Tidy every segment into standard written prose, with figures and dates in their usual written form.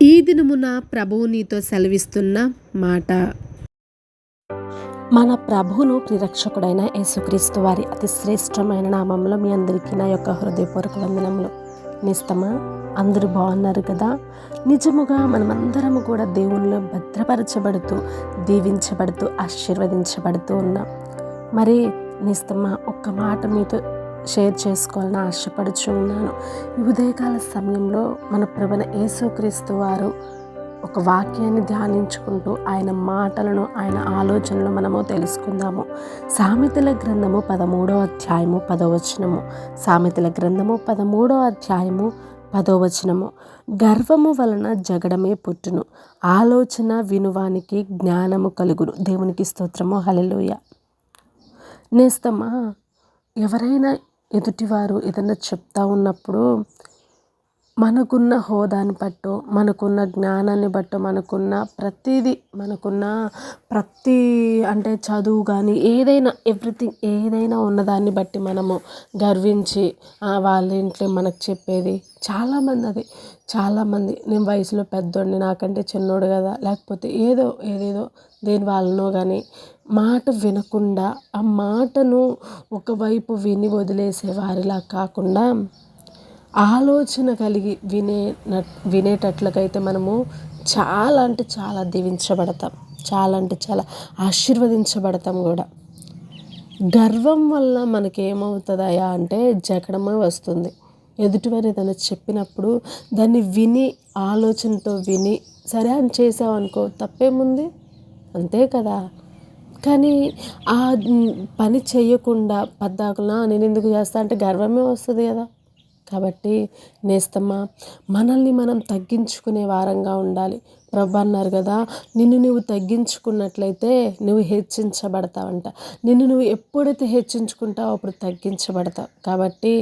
ఈ దినమున ప్రభువు నీతో సెలవిస్తున్న మాట. మన ప్రభువును ప్రిరక్షకుడైన యేసుక్రీస్తు వారి అతి శ్రేష్టమైన నామంలో మీ అందరికీ నా యొక్క హృదయపూర్వక వందనములు. నిస్తమా అందరూ బాగున్నారు కదా? నిజముగా మనమందరము కూడా దేవునిలో భద్రపరచబడుతూ, దీవించబడుతూ, ఆశీర్వదించబడుతూ ఉన్నాం. మరి నిస్తమా ఒక్క మాట మీతో షేర్ చేసుకోవాలని ఆశపడుచు ఉన్నాను. ఈ ఉదయకాల సమయంలో మన ప్రభువైన యేసుక్రీస్తు వారు ఒక వాక్యాన్ని ధ్యానించుకుంటూ ఆయన మాటలను, ఆయన ఆలోచనలు మనము తెలుసుకుందాము. సామెతల గ్రంథము 13వ అధ్యాయము 10వ వచనము. సామెతల గ్రంథము 13వ అధ్యాయము 10వ వచనము. గర్వము వలన జగడమే పుట్టును, ఆలోచన వినువానికి జ్ఞానము కలుగును. దేవునికి స్తోత్రము. హల్లెలూయా. నేస్తమా ఎవరైనా ఎదుటివారు ఏదన్నా చెప్తా ఉన్నప్పుడు మనకున్న హోదాని బట్టో, మనకున్న జ్ఞానాన్ని బట్టో, మనకున్న ప్రతి అంటే చదువు కానీ ఏదైనా ఎవ్రీథింగ్ ఏదైనా ఉన్నదాన్ని బట్టి మనము గర్వించి వాళ్ళ ఇంట్లో మనకు చెప్పేది చాలామంది నేను వయసులో పెద్దోడిని, నాకంటే చిన్నోడు కదా, లేకపోతే ఏదేదో దేని వాళ్ళనో కానీ మాట వినకుండా ఆ మాటను ఒకవైపు విని వదిలేసే వారిలా కాకుండా ఆలోచన కలిగి వినేటట్లకైతే మనము చాలా అంటే చాలా దీవించబడతాం, చాలా అంటే చాలా ఆశీర్వదించబడతాం కూడా. గర్వం వల్ల మనకేమవుతుందయా అంటే జగడమే వస్తుంది. ఎదుటివారు ఏదైనా చెప్పినప్పుడు దాన్ని విని ఆలోచనతో విని సరే అని చేసావనుకో తప్పేముంది, అంతే కదా. కానీ ఆ పని చేయకుండా పద్దాకులా నేను ఎందుకు చేస్తా అంటే గర్వమే వస్తుంది కదా. కాబట్టి నేస్తమ్మా మనల్ని మనం తగ్గించుకునే వారంగా ఉండాలి. ప్రభు అన్నారు కదా, నిన్ను నువ్వు తగ్గించుకున్నట్లయితే నువ్వు హెచ్చించబడతావంట. నిన్ను నువ్వు ఎప్పుడైతే హెచ్చించుకుంటావో అప్పుడు తగ్గించబడతావు. కాబట్టి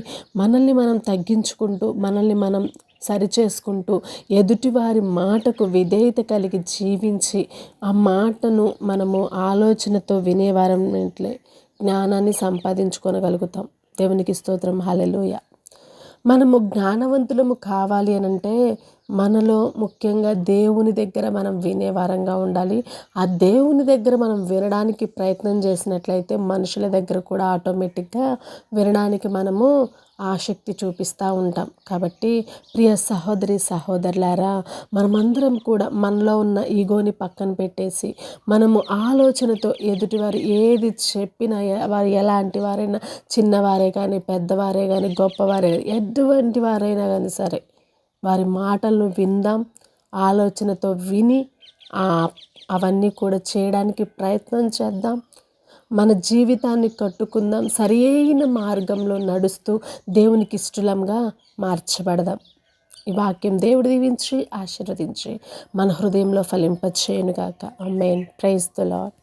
మనల్ని మనం తగ్గించుకుంటూ, మనల్ని మనం సరిచేసుకుంటూ, ఎదుటివారి మాటకు విధేయత కలిగి జీవించి ఆ మాటను మనము ఆలోచనతో వినేవారమైనట్లే జ్ఞానాన్ని సంపాదించుకోగలుగుతాం. దేవునికి స్తోత్రం. హల్లెలూయా. మనము జ్ఞానవంతులము కావాలి అనంటే మనలో ముఖ్యంగా దేవుని దగ్గర మనం వినే వారంగా ఉండాలి. ఆ దేవుని దగ్గర మనం వినడానికి ప్రయత్నం చేసినట్లయితే మనుషుల దగ్గర కూడా ఆటోమేటిక్గా వినడానికి మనము ఆసక్తి చూపిస్తూ ఉంటాం. కాబట్టి ప్రియ సహోదరి సహోదరులారా, మనమందరం కూడా మనలో ఉన్న ఈగోని పక్కన పెట్టేసి మనము ఆలోచనతో ఎదుటివారు ఏది చెప్పినా వారు ఎలాంటి వారైనా, చిన్నవారే కానీ పెద్దవారే కానీ గొప్పవారే కానీ ఎటువంటి వారైనా కానీ సరే వారి మాటలను విందాం, ఆలోచనతో విని అవన్నీ కూడా చేయడానికి ప్రయత్నం చేద్దాం. మన జీవితాన్ని కట్టుకుందాం, సరైన మార్గంలో నడుస్తూ దేవునికి ఇష్టలంగా మార్చబడదాం. ఈ వాక్యం దేవుడు దీవించి ఆశీర్వదించి మన హృదయంలో ఫలింపచేయునుగాక. ఆమేన్. Praise the lord.